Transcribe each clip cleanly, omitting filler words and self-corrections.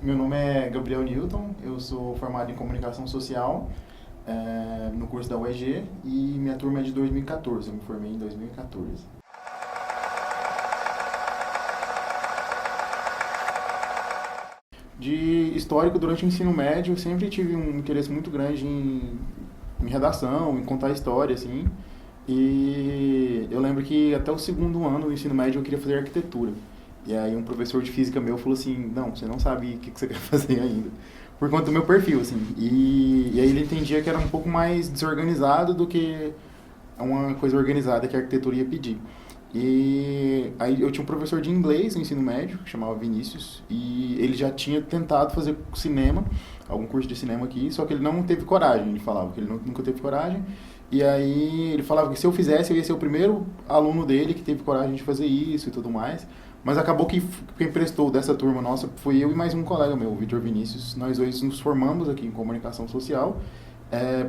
Meu nome é Gabriel Newton, eu sou formado em comunicação social no curso da UEG e minha turma é de 2014, eu me formei em 2014. De histórico, durante o ensino médio, eu sempre tive um interesse muito grande em redação, em contar história, assim. E eu lembro que até o segundo ano do ensino médio eu queria fazer arquitetura. E aí um professor de física meu falou assim, não, você não sabe o que você quer fazer ainda. Por conta do meu perfil, assim. E aí ele entendia que era um pouco mais desorganizado do que uma coisa organizada que a arquitetura ia pedir. E aí eu tinha um professor de inglês no ensino médio, que chamava Vinícius, e ele já tinha tentado fazer cinema, algum curso de cinema aqui, só que ele não teve coragem, ele falava que ele nunca teve coragem. E aí ele falava que se eu fizesse, eu ia ser o primeiro aluno dele que teve coragem de fazer isso e tudo mais. Mas acabou que quem prestou dessa turma nossa foi eu e mais um colega meu, o Vitor Vinícius. Nós dois nos formamos aqui em comunicação social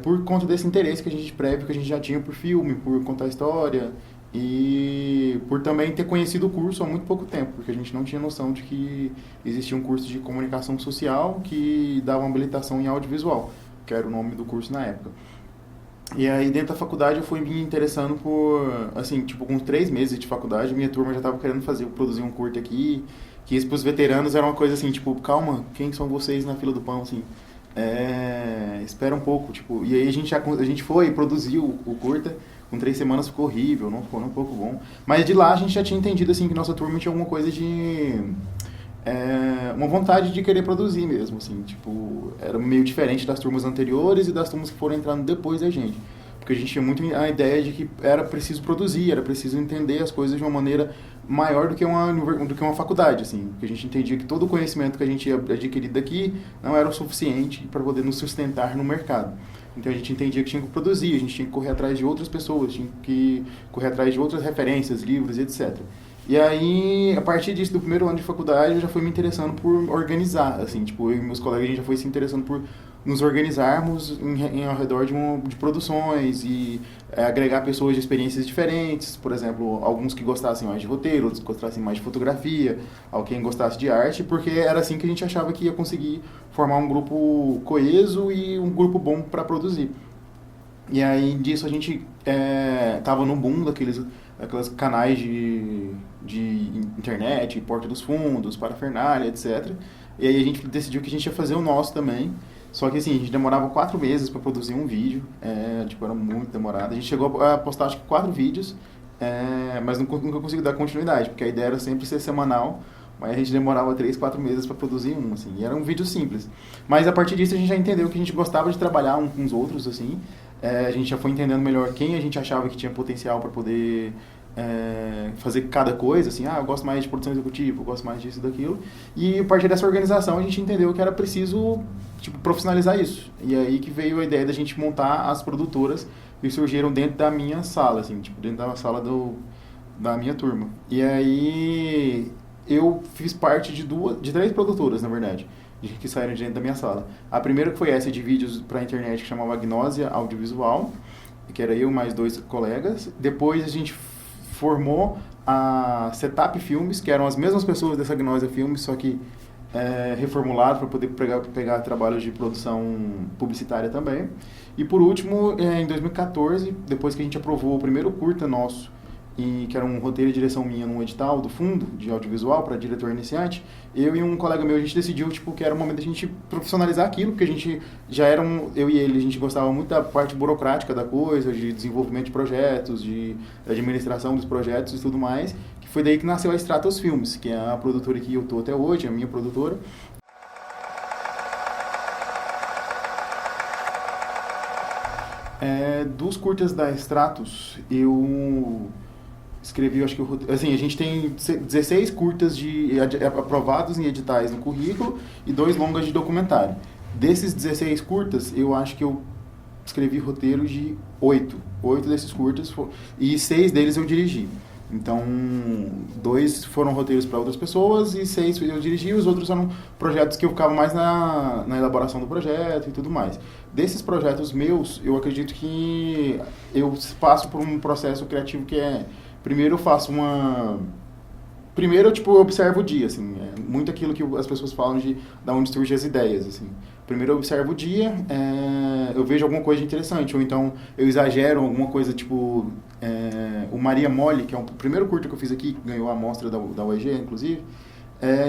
por conta desse interesse que a gente prévio que a gente já tinha por filme, por contar história e por também ter conhecido o curso há muito pouco tempo, porque a gente não tinha noção de que existia um curso de comunicação social que dava uma habilitação em audiovisual, que era o nome do curso na época. E aí dentro da faculdade eu fui me interessando por, assim, tipo, com 3 meses de faculdade, minha turma já estava querendo produzir um curto aqui, que isso pros veteranos era uma coisa assim, tipo, calma, quem são vocês na fila do pão, assim, espera um pouco, tipo, e aí a gente foi, produziu o curta, com 3 semanas ficou horrível, não ficou nem um pouco bom, mas de lá a gente já tinha entendido, assim, que nossa turma tinha alguma coisa de uma vontade de querer produzir mesmo, assim, tipo, era meio diferente das turmas anteriores e das turmas que foram entrando depois da gente. Porque a gente tinha muito a ideia de que era preciso produzir, era preciso entender as coisas de uma maneira maior do que uma faculdade, assim. Porque a gente entendia que todo o conhecimento que a gente ia adquirir daqui não era o suficiente para poder nos sustentar no mercado. Então a gente entendia que tinha que produzir, a gente tinha que correr atrás de outras pessoas, tinha que correr atrás de outras referências, livros, etc. E aí, a partir disso, do primeiro ano de faculdade, eu já fui me interessando por organizar, assim, tipo, eu e meus colegas, a gente já foi se interessando por nos organizarmos ao redor de produções e agregar pessoas de experiências diferentes, por exemplo, alguns que gostassem mais de roteiro, outros que gostassem mais de fotografia, alguém gostasse de arte, porque era assim que a gente achava que ia conseguir formar um grupo coeso e um grupo bom para produzir. E aí disso a gente tava no boom daqueles canais de internet, Porta dos Fundos, Parafernália, etc. E aí a gente decidiu que a gente ia fazer o nosso também. Só que assim, a gente demorava 4 meses para produzir um vídeo, tipo, era muito demorado. A gente chegou a postar acho que 4 vídeos, mas nunca conseguiu dar continuidade, porque a ideia era sempre ser semanal, mas a gente demorava 3, 4 meses para produzir um, assim, e era um vídeo simples. Mas a partir disso a gente já entendeu que a gente gostava de trabalhar um com os outros, assim, a gente já foi entendendo melhor quem a gente achava que tinha potencial para poder fazer cada coisa, assim, eu gosto mais de produção executiva, eu gosto mais disso e daquilo. E a partir dessa organização a gente entendeu que era preciso, tipo, profissionalizar isso. E aí que veio a ideia da gente montar as produtoras que surgiram dentro da minha sala, assim, tipo, dentro da sala da minha turma. E aí eu fiz parte de 3 produtoras, na verdade, que saíram de dentro da minha sala. A primeira que foi essa de vídeos para a internet, que chamava Agnósia Audiovisual, que era eu mais 2 colegas. Depois a gente formou a Setup Filmes, que eram as mesmas pessoas dessa Agnósia Filmes, só que reformulado para poder pegar trabalhos de produção publicitária também. E por último, em 2014, depois que a gente aprovou o primeiro curta nosso, que era um roteiro e direção minha num edital do fundo de audiovisual para diretor iniciante, eu e um colega meu, a gente decidiu que era o momento da gente profissionalizar aquilo, porque a gente já era eu e ele, a gente gostava muito da parte burocrática da coisa, de desenvolvimento de projetos, de administração dos projetos e tudo mais, que foi daí que nasceu a Stratos Filmes, que é a produtora que eu tô até hoje, a minha produtora. Dos curtas da Stratos, eu escrevi, acho que, assim, a gente tem 16 curtas aprovados em editais no currículo e 2 longas de documentário. Desses 16 curtas, eu acho que eu escrevi roteiro de 8. 8 desses curtas, e 6 deles eu dirigi. Então, 2 foram roteiros para outras pessoas e 6 eu dirigi, e os outros eram projetos que eu ficava mais na elaboração do projeto e tudo mais. Desses projetos meus, eu acredito que eu passo por um processo criativo que primeiro eu faço Primeiro, eu, tipo, observo o dia, assim, muito aquilo que as pessoas falam de da onde surgem as ideias, assim. Primeiro eu observo o dia, eu vejo alguma coisa interessante, ou então eu exagero alguma coisa, tipo, o Maria Mole, que é o primeiro curta que eu fiz aqui, que ganhou a amostra da UEG, inclusive,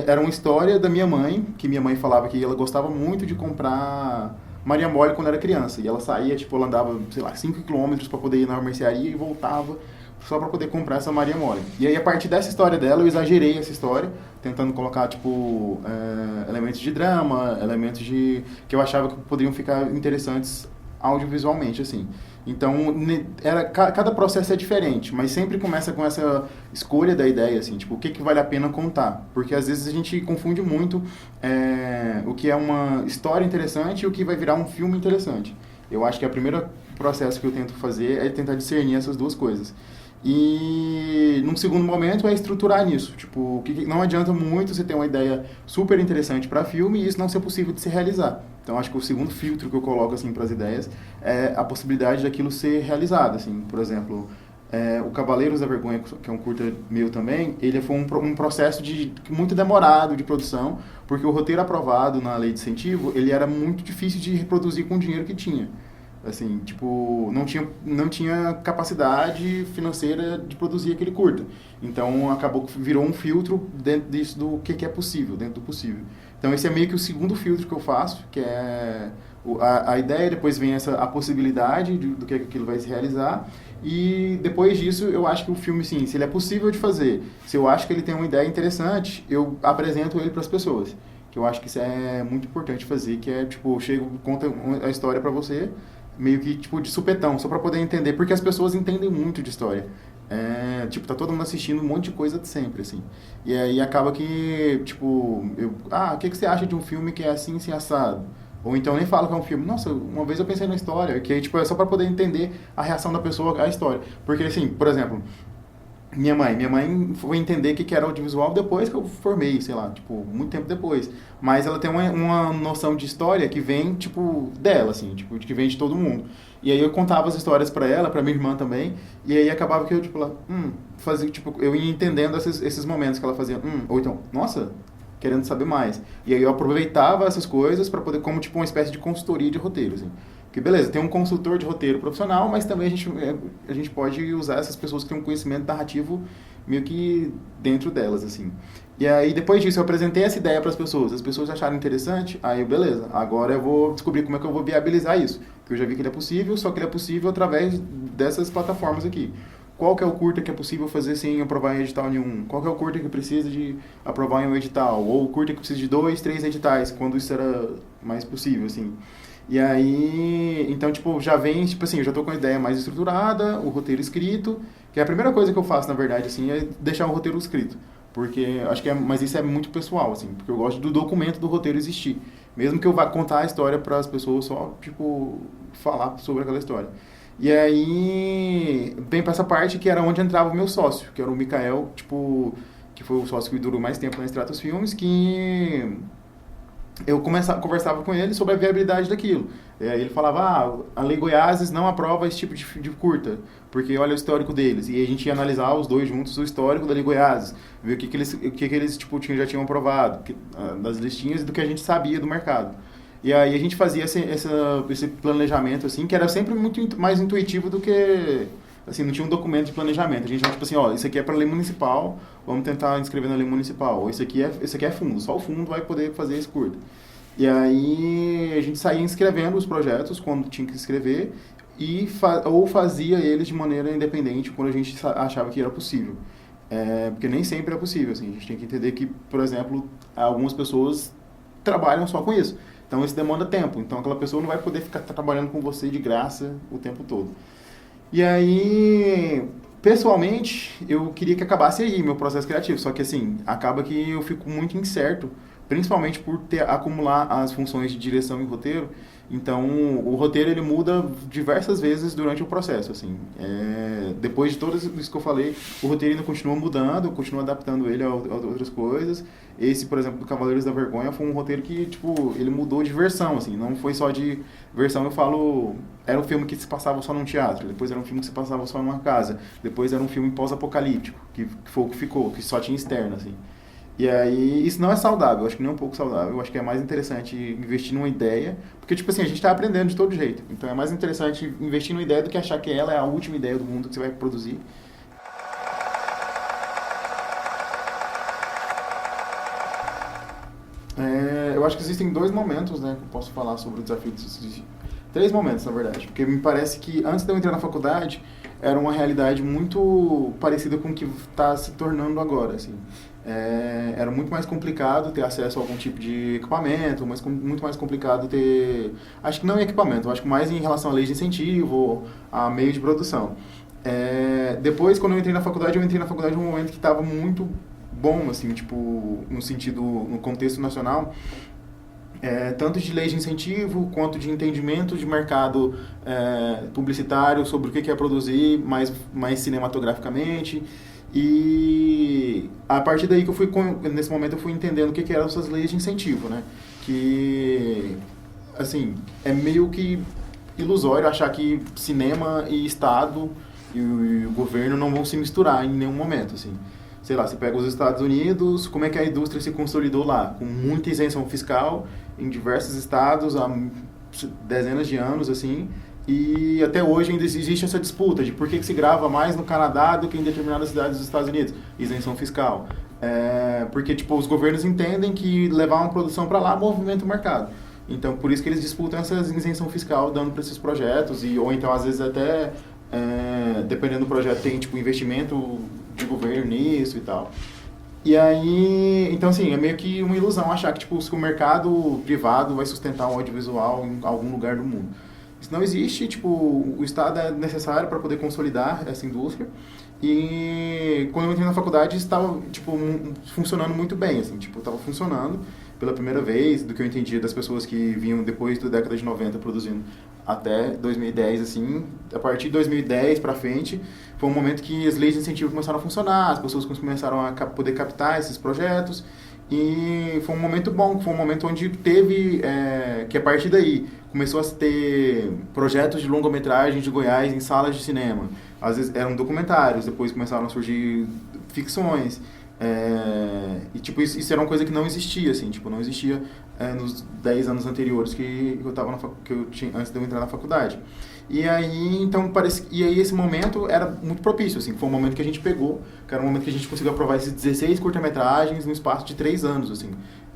era uma história da minha mãe, que minha mãe falava que ela gostava muito de comprar Maria Mole quando era criança, e ela saía, tipo, ela andava, sei lá, 5 quilômetros para poder ir na mercearia e voltava só para poder comprar essa Maria Mole. E aí, a partir dessa história dela, eu exagerei essa história, tentando colocar, tipo, elementos de drama, elementos que eu achava que poderiam ficar interessantes audiovisualmente, assim. Então, cada processo é diferente, mas sempre começa com essa escolha da ideia, assim, tipo, o que vale a pena contar. Porque, às vezes, a gente confunde muito o que é uma história interessante e o que vai virar um filme interessante. Eu acho que o primeiro processo que eu tento fazer é tentar discernir essas duas coisas. E num segundo momento é estruturar nisso. Tipo, que não adianta muito você ter uma ideia super interessante para filme e isso não ser possível de se realizar. Então acho que o segundo filtro que eu coloco assim para as ideias é a possibilidade daquilo ser realizado. Assim, por exemplo, o Cavaleiros da Vergonha, que é um curta meu também, ele foi um processo muito demorado de produção, porque o roteiro aprovado na lei de incentivo ele era muito difícil de reproduzir com o dinheiro que tinha. Assim, tipo, não tinha capacidade financeira de produzir aquele curta. Então, acabou que virou um filtro dentro disso do que é possível, dentro do possível. Então, esse é meio que o segundo filtro que eu faço, que é a ideia, depois vem a possibilidade do que aquilo vai se realizar, e depois disso, eu acho que o filme, sim, se ele é possível de fazer, se eu acho que ele tem uma ideia interessante, eu apresento ele para as pessoas. Que eu acho que isso é muito importante fazer, que é, tipo, eu chego, conta a história para você, meio que, tipo, de supetão, só pra poder entender, porque as pessoas entendem muito de história. Tipo, tá todo mundo assistindo um monte de coisa de sempre, assim. E aí acaba que, tipo, o que você acha de um filme que é assim, assim, assado? Ou então nem falo que é um filme. Nossa, uma vez eu pensei na história, que aí, tipo, é só pra poder entender a reação da pessoa à história. Porque, assim, por exemplo, minha mãe foi entender o que era audiovisual depois que eu formei, sei lá, tipo, muito tempo depois. Mas ela tem uma noção de história que vem, tipo, dela, assim, tipo, que vem de todo mundo. E aí eu contava as histórias pra ela, pra minha irmã também, e aí acabava que eu, tipo, fazia, tipo, eu ia entendendo esses momentos que ela fazia, ou então, nossa, querendo saber mais. E aí eu aproveitava essas coisas pra poder, como, tipo, uma espécie de consultoria de roteiro, assim. Porque, beleza, tem um consultor de roteiro profissional, mas também a gente pode usar essas pessoas que têm um conhecimento narrativo meio que dentro delas, assim. E aí, depois disso, eu apresentei essa ideia para as pessoas acharam interessante, aí, beleza, agora eu vou descobrir como é que eu vou viabilizar isso. Porque eu já vi que ele é possível, só que ele é possível através dessas plataformas aqui. Qual que é o curta que é possível fazer sem aprovar em edital nenhum? Qual que é o curta que precisa de aprovar em um edital? Ou o curta que precisa de 2, 3 editais, quando isso era mais possível, assim. E aí, então, tipo, já vem, tipo assim, eu já tô com a ideia mais estruturada, o roteiro escrito, que é a primeira coisa que eu faço, na verdade, assim, é deixar o roteiro escrito. Porque, acho que mas isso é muito pessoal, assim, porque eu gosto do documento do roteiro existir. Mesmo que eu vá contar a história para as pessoas só, tipo, falar sobre aquela história. E aí, vem pra essa parte que era onde entrava o meu sócio, que era o Mikael, tipo, que foi o sócio que durou mais tempo na Stratos Filmes, que eu conversava com ele sobre a viabilidade daquilo. Ele falava, a Lei Goiás não aprova esse tipo de curta, porque olha o histórico deles. E a gente ia analisar os dois juntos o histórico da Lei Goiás, ver o que eles tipo, já tinham aprovado, das listinhas e do que a gente sabia do mercado. E aí a gente fazia esse planejamento, assim, que era sempre muito mais intuitivo do que... Assim, não tinha um documento de planejamento. A gente tipo assim, isso aqui é para a lei municipal, vamos tentar inscrever na lei municipal. Ou isso aqui é fundo, só o fundo vai poder fazer esse curto. E aí a gente saía inscrevendo os projetos quando tinha que inscrever ou fazia eles de maneira independente quando a gente achava que era possível. Porque nem sempre é possível, assim. A gente tem que entender que, por exemplo, algumas pessoas trabalham só com isso. Então isso demanda tempo. Então aquela pessoa não vai poder ficar trabalhando com você de graça o tempo todo. E aí, pessoalmente, eu queria que acabasse aí meu processo criativo. Só que assim, acaba que eu fico muito incerto, principalmente por acumular as funções de direção e roteiro. Então, o roteiro ele muda diversas vezes durante o processo, assim. Depois de tudo isso que eu falei, o roteiro ainda continua mudando, eu continuo adaptando ele a outras coisas. Esse, por exemplo, do Cavaleiros da Vergonha foi um roteiro que, tipo, ele mudou de versão, assim. Não foi só de versão, eu falo... Era um filme que se passava só num teatro, depois era um filme que se passava só numa casa, depois era um filme pós-apocalíptico, que foi o que ficou, que só tinha externo, assim. E aí, isso não é saudável, acho que nem um pouco saudável. Eu acho que é mais interessante investir numa ideia, porque, tipo assim, a gente está aprendendo de todo jeito. Então é mais interessante investir numa ideia do que achar que ela é a última ideia do mundo que você vai produzir. Eu acho que existem dois momentos, né, que eu posso falar sobre o desafio de... Três momentos, na verdade, porque me parece que antes de eu entrar na faculdade, era uma realidade muito parecida com o que está se tornando agora, assim. Era muito mais complicado ter acesso a algum tipo de equipamento, mas muito mais complicado ter... Acho que não em equipamento, acho que mais em relação à lei de incentivo, a meio de produção. Depois, quando eu entrei na faculdade num momento que estava muito bom, assim, tipo, no sentido, no contexto nacional, tanto de lei de incentivo quanto de entendimento de mercado publicitário sobre o que é produzir mais cinematograficamente. E a partir daí que nesse momento eu fui entendendo o que eram essas leis de incentivo, né? Que, assim, é meio que ilusório achar que cinema e Estado e o governo não vão se misturar em nenhum momento, assim. Sei lá, você pega os Estados Unidos, como é que a indústria se consolidou lá? Com muita isenção fiscal em diversos estados há dezenas de anos, assim, e até hoje ainda existe essa disputa de por que se grava mais no Canadá do que em determinadas cidades dos Estados Unidos. Isenção fiscal. Porque, tipo, os governos entendem que levar uma produção para lá movimenta o mercado. Então, por isso que eles disputam essa isenção fiscal dando para esses projetos, ou então, às vezes, até, dependendo do projeto, tem, tipo, investimento de governo nisso e tal. E aí, então assim, é meio que uma ilusão achar que tipo, o mercado privado vai sustentar o audiovisual em algum lugar do mundo. Isso não existe, tipo, o Estado é necessário para poder consolidar essa indústria. E quando eu entrei na faculdade, estava, tipo, funcionando muito bem, assim, tipo, estava funcionando pela primeira vez, do que eu entendia das pessoas que vinham depois da década de 90 produzindo até 2010, assim, a partir de 2010 para frente, foi um momento que as leis de incentivo começaram a funcionar, as pessoas começaram a poder captar esses projetos, e foi um momento bom, foi um momento onde teve, que a partir daí começou a ter projetos de longa-metragem de Goiás em salas de cinema. Às vezes eram documentários, depois começaram a surgir ficções. E tipo, isso era uma coisa que não existia, assim, tipo, não existia nos 10 anos anteriores que eu tava que eu tinha antes de eu entrar na faculdade. E aí, então, e aí esse momento era muito propício, assim, foi um momento que a gente pegou, que era um momento que a gente conseguiu aprovar esses 16 curta-metragens no espaço de 3 anos, assim.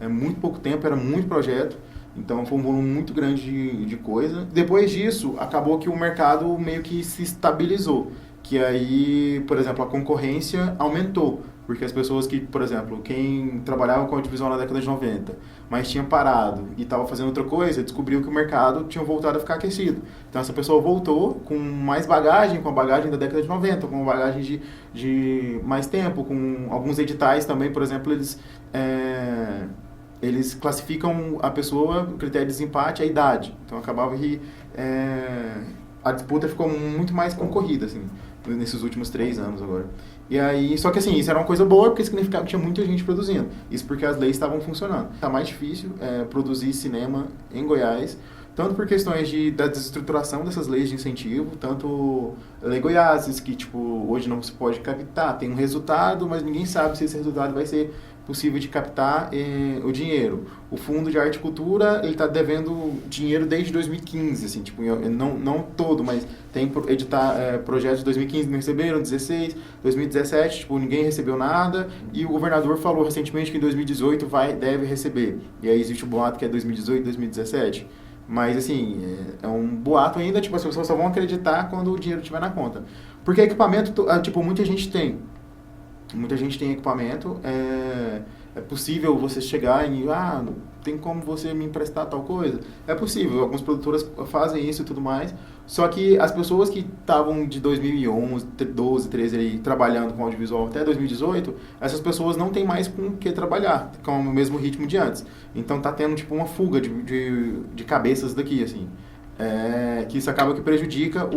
Muito pouco tempo, era muito projeto, então foi um volume muito grande de coisa. Depois disso, acabou que o mercado meio que se estabilizou, que aí, por exemplo, a concorrência aumentou. Porque as pessoas que, por exemplo, quem trabalhava com audiovisual na década de 90, mas tinha parado e estava fazendo outra coisa, descobriu que o mercado tinha voltado a ficar aquecido. Então essa pessoa voltou com mais bagagem, com a bagagem da década de 90, com a bagagem de mais tempo, com alguns editais também, por exemplo, eles classificam a pessoa, o critério de desempate, a idade. Então acabava que a disputa ficou muito mais concorrida, assim, nesses últimos 3 anos agora. E aí, só que assim, isso era uma coisa boa, porque significava que tinha muita gente produzindo. Isso porque as leis estavam funcionando. Tá mais difícil produzir cinema em Goiás, tanto por questões da desestruturação dessas leis de incentivo, tanto a Lei Goiás, que tipo, hoje não se pode captar, tem um resultado, mas ninguém sabe se esse resultado vai ser possível de captar o dinheiro. O Fundo de Arte e Cultura, ele está devendo dinheiro desde 2015, assim, tipo, não todo, mas tem projetos de 2015 que não receberam, 16, 2017, tipo, ninguém recebeu nada, e o governador falou recentemente que em 2018 deve receber. E aí existe o boato que é 2018, 2017. Mas, assim, é um boato ainda, tipo, as pessoas só vão acreditar quando o dinheiro estiver na conta. Porque equipamento, tipo, muita gente tem. Muita gente tem equipamento, é possível você chegar e, tem como você me emprestar tal coisa? É possível, algumas produtoras fazem isso e tudo mais, Só que as pessoas que estavam de 2011, 12, 13 ali, trabalhando com audiovisual até 2018, essas pessoas não têm mais com o que trabalhar, com o mesmo ritmo de antes. Então tá tendo tipo uma fuga de cabeças daqui, assim. Que isso acaba que prejudica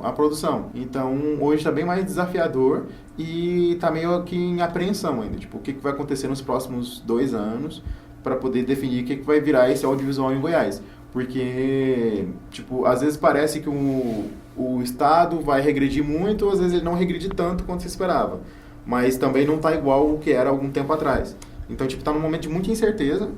a produção. Então hoje está bem mais desafiador e está meio que em apreensão ainda. Tipo, o que vai acontecer nos próximos 2 anos para poder definir o que vai virar esse audiovisual em Goiás. Porque, tipo, às vezes parece que o Estado vai regredir muito, às vezes ele não regride tanto quanto se esperava. Mas também não está igual o que era algum tempo atrás. Então, tipo, está num momento de muita incerteza,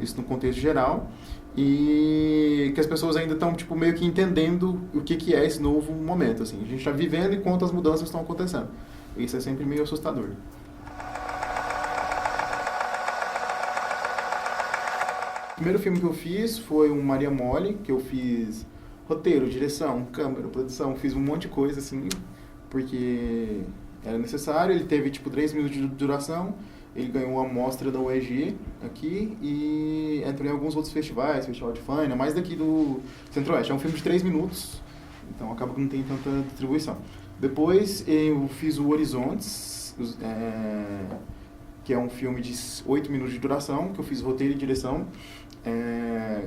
isso no contexto geral, e que as pessoas ainda estão, tipo, meio que entendendo o que é esse novo momento, assim. A gente está vivendo enquanto as mudanças estão acontecendo. Isso é sempre meio assustador. O primeiro filme que eu fiz foi um Maria Mole, que eu fiz roteiro, direção, câmera, produção, fiz um monte de coisa, assim, porque era necessário. Ele teve, tipo, 3 minutos de duração, ele ganhou uma amostra da UEG aqui e entrou em alguns outros festivais, Festival de Faina, mais daqui do Centro-Oeste. É um filme de 3 minutos, então acaba que não tem tanta distribuição. Depois eu fiz o Horizontes, que é um filme de 8 minutos de duração, que eu fiz roteiro e direção,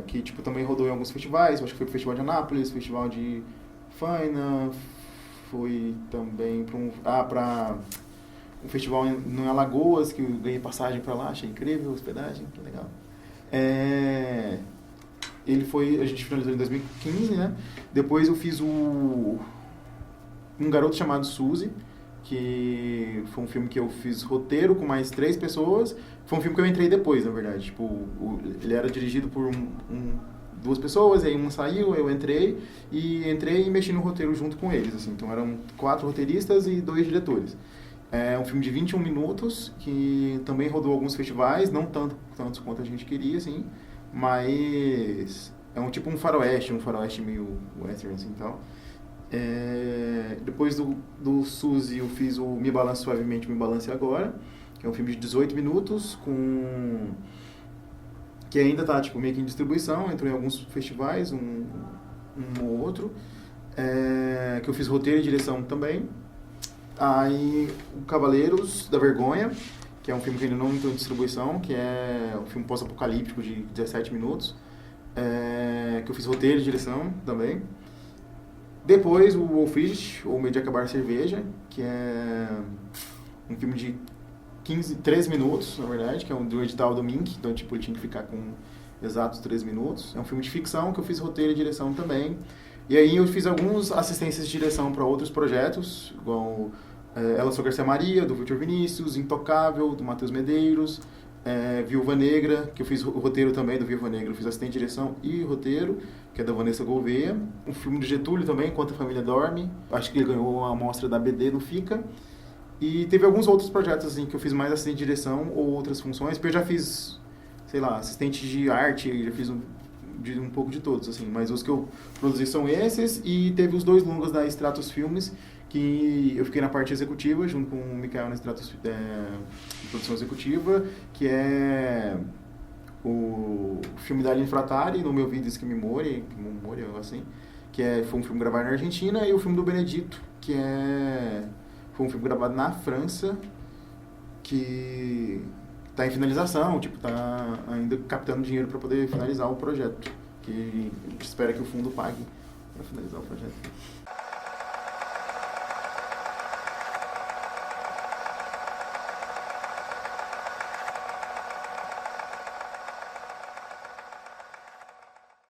que tipo, também rodou em alguns festivais. Eu acho que foi pro Festival de Anápolis, Festival de Faina, foi também para um festival em Alagoas, que eu ganhei passagem para lá, achei incrível, hospedagem, que legal. A gente finalizou em 2015, né? Depois eu fiz um Garoto Chamado Suzy, que foi um filme que eu fiz roteiro com mais 3 pessoas. Foi um filme que eu entrei depois, na verdade. Tipo, ele era dirigido por 2 pessoas, aí uma saiu, eu entrei e mexi no roteiro junto com eles, assim. Então eram 4 roteiristas e 2 diretores. É um filme de 21 minutos, que também rodou alguns festivais, não tantos quanto a gente queria, assim, mas é um faroeste meio western, assim, tal. Depois do Suzy eu fiz o Me Balance Suavemente, Me Balance Agora, que é um filme de 18 minutos, que ainda está tipo, meio que em distribuição, entrou em alguns festivais, um ou outro, que eu fiz roteiro e direção também. Aí o Cavaleiros da Vergonha, que é um filme que ainda não entrou em distribuição, que é um filme pós-apocalíptico de 17 minutos, que eu fiz roteiro e direção também. Depois o Wolfish, ou Meio de Acabar Cerveja, que é um filme de 13 minutos, na verdade, que é do edital do Mink, então tipo, ele tinha que ficar com exatos 13 minutos. É um filme de ficção que eu fiz roteiro e direção também. E aí eu fiz algumas assistências de direção para outros projetos, igual Ela Sou Garcia Maria, do Victor Vinícius, Intocável, do Matheus Medeiros, Viúva Negra, que eu fiz o roteiro também do Viúva Negra, eu fiz assistente de direção e roteiro, que é da Vanessa Gouveia. Um filme do Getúlio também, Enquanto a Família Dorme, acho que ele ganhou a amostra da BD no FICA. E teve alguns outros projetos assim, que eu fiz mais assistente de direção ou outras funções, porque eu já fiz, sei lá, assistente de arte, já fiz um pouco de todos, assim, mas os que eu produzi são esses, e teve os 2 longas da Stratos Filmes, que eu fiquei na parte executiva, junto com o Mikael na Stratos produção executiva, que é o filme da Aline Fratari, No Meu Vida Que Memória, assim, foi um filme gravado na Argentina, e o filme do Benedito, foi um filme gravado na França, que está em finalização, tipo, tá ainda captando dinheiro para poder finalizar o projeto, que a gente espera que o fundo pague para finalizar o projeto.